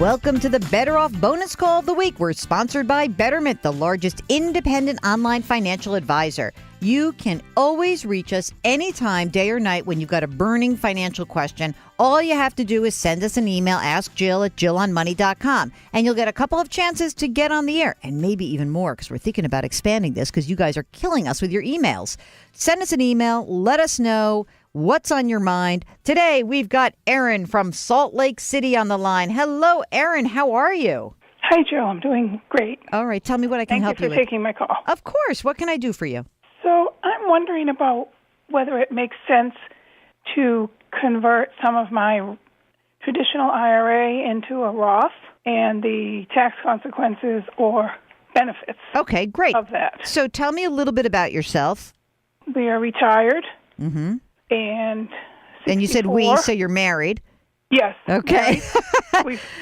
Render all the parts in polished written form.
Welcome to the Better Off Bonus Call of the Week. We're sponsored by Betterment, the largest independent online financial advisor. You can always reach us anytime, day or night, when you've got a burning financial question. All you have to do is send us an email, askjill@jillonmoney.com, and you'll get a couple of chances to get on the air, and maybe even more, because we're thinking about expanding this because you guys are killing us with your emails. Send us an email. Let us know what's on your mind. Today, we've got Erin from Salt Lake City on the line. Hello, Erin. How are you? Hi, Joe. I'm doing great. All right. Tell me what I can help you with. Thank you for taking my call. Of course. What can I do for you? So I'm wondering about whether it makes sense to convert some of my traditional IRA into a Roth and the tax consequences or benefits Okay, great. of that. So tell me a little bit about yourself. We are retired. Mm-hmm. And 64. And you said we, so you're married. Yes. Okay.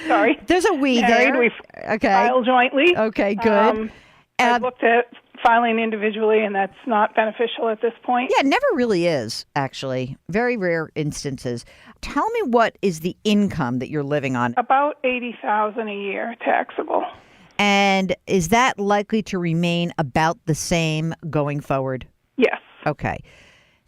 Sorry. There's a we married. there. We okay. file jointly. Okay, good. I've looked at filing individually, and that's not beneficial at this point. Yeah, it never really is, actually. Very rare instances. Tell me, what is the income that you're living on? About $80,000 a year taxable. And is that likely to remain about the same going forward? Yes. Okay.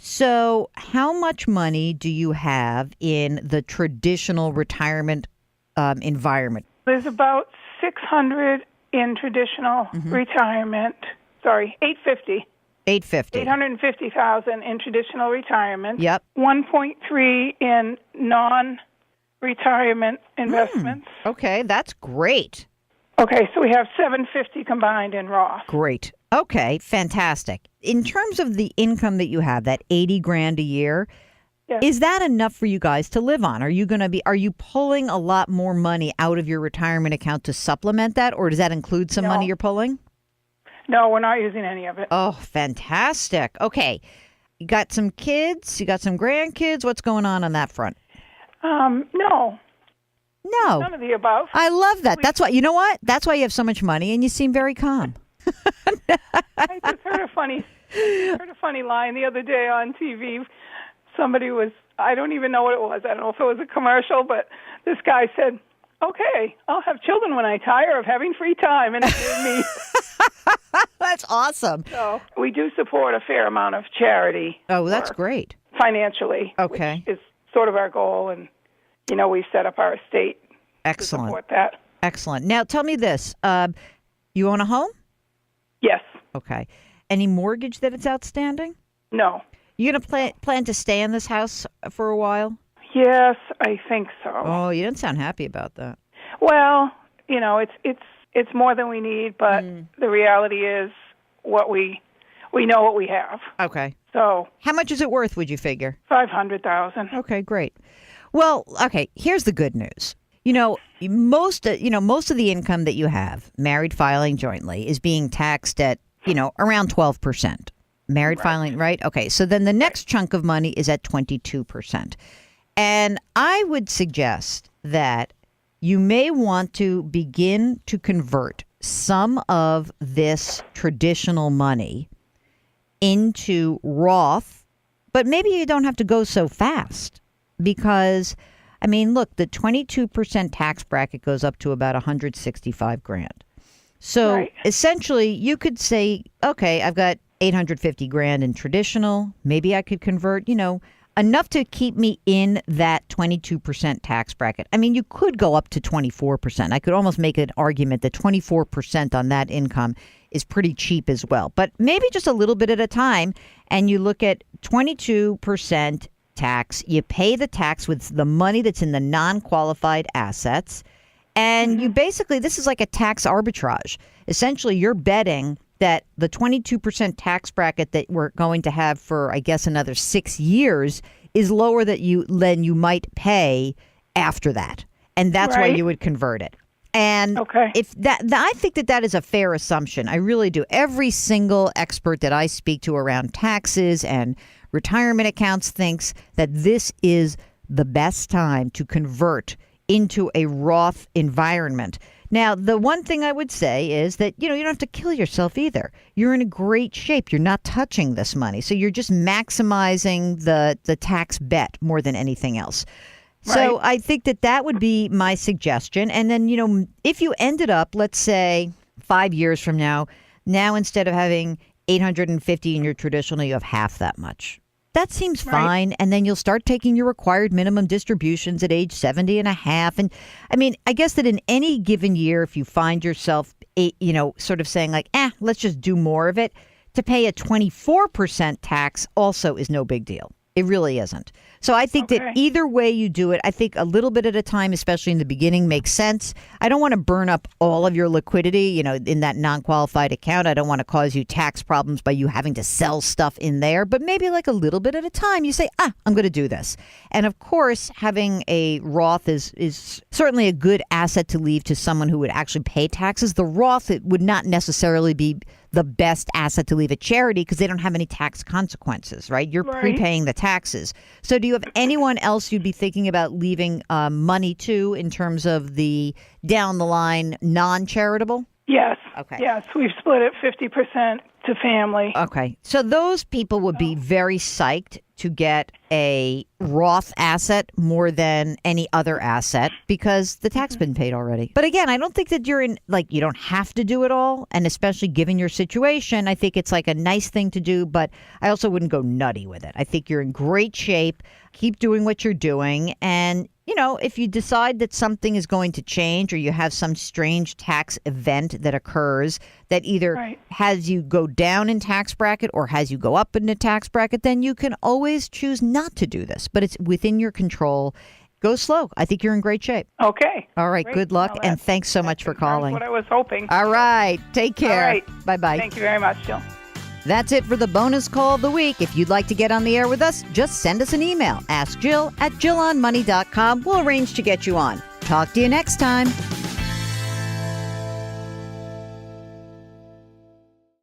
So how much money do you have in the traditional retirement environment? There's about $600 in traditional retirement. Sorry, $850. $850,000 in traditional retirement. Yep. 1.3 in non-retirement investments. Okay, that's great. Okay, so we have $750 combined in Roth. Great. Okay, fantastic. In terms of the income that you have, that $80,000 a year, Yes. is that enough for you guys to live on? Are you pulling a lot more money out of your retirement account to supplement that, or does that include some money you're pulling? No, we're not using any of it. Oh, fantastic. Okay. You got some kids? You got some grandkids? What's going on that front? No. No. None of the above. I love that. That's why, you know what? That's why you have so much money and you seem very calm. I just heard a funny line the other day on TV. Somebody was, I don't even know what it was. I don't know if it was a commercial, but this guy said, okay, I'll have children when I tire of having free time. And it gave me. That's awesome. So we do support a fair amount of charity. Oh, that's great. Financially. Okay. Which is sort of our goal. And, we've set up our estate Excellent. to support that. Excellent. Now, tell me this. You own a home? Yes. Okay. Any mortgage that it's outstanding? No. You going to plan to stay in this house for a while? Yes, I think so. Oh, you didn't sound happy about that. Well, it's more than we need, but the reality is we know what we have. Okay. So how much is it worth, would you figure? $500,000. Okay, great. Well, okay, here's the good news. Most of the income that you have, married filing jointly, is being taxed at, around 12%. Married filing, right? Okay, so then the next chunk of money is at 22%. And I would suggest that you may want to begin to convert some of this traditional money into Roth, but maybe you don't have to go so fast because, look, the 22% tax bracket goes up to about $165,000. So essentially you could say, okay, I've got $850,000 in traditional. Maybe I could convert, enough to keep me in that 22% tax bracket. You could go up to 24%. I could almost make an argument that 24% on that income is pretty cheap as well. But maybe just a little bit at a time, and you look at 22% tax. You pay the tax with the money that's in the non-qualified assets. And you basically, this is like a tax arbitrage. Essentially, you're betting that the 22% tax bracket that we're going to have for, I guess, another 6 years is lower than you might pay after that. And that's why you would convert it. And if I think that is a fair assumption. I really do. Every single expert that I speak to around taxes and retirement accounts thinks that this is the best time to convert into a Roth environment. Now, the one thing I would say is that, you don't have to kill yourself either. You're in a great shape. You're not touching this money. So you're just maximizing the tax bet more than anything else. So Right. I think that would be my suggestion. And then, if you ended up, let's say 5 years from now instead of having 850 in your traditional, you have half that much. That seems Right. fine. And then you'll start taking your required minimum distributions at age 70 and a half. And I mean, I guess that in any given year, if you find yourself, sort of saying like, let's just do more of it, to pay a 24% tax also is no big deal. It really isn't. So I think that Okay. either way you do it, I think a little bit at a time, especially in the beginning, makes sense. I don't want to burn up all of your liquidity, in that non-qualified account. I don't want to cause you tax problems by you having to sell stuff in there. But maybe like a little bit at a time, you say, I'm going to do this. And of course, having a Roth is certainly a good asset to leave to someone who would actually pay taxes. The Roth, it would not necessarily be the best asset to leave at charity because they don't have any tax consequences, right? You're Right. prepaying the taxes. So do you have anyone else you'd be thinking about leaving money to in terms of the down the line non-charitable? Yes. Okay. Yes, we've split it 50% to family. Okay. So those people would be very psyched to get a Roth asset more than any other asset because the tax been paid already. But again, I don't think that you're you don't have to do it all. And especially given your situation, I think it's like a nice thing to do, but I also wouldn't go nutty with it. I think you're in great shape. Keep doing what you're doing. And if you decide that something is going to change or you have some strange tax event that occurs that either Right. has you go down in tax bracket or has you go up in the tax bracket, then you can always choose not to do this. But it's within your control. Go slow. I think you're in great shape. Okay. All right. Great. Good luck. Well, And that's- thanks so much for that confirms calling. what I was hoping. All right. Take care. All right. Bye-bye. Thank you very much, Jill. That's it for the bonus call of the week. If you'd like to get on the air with us, just send us an email. Ask Jill at JillOnMoney.com. We'll arrange to get you on. Talk to you next time.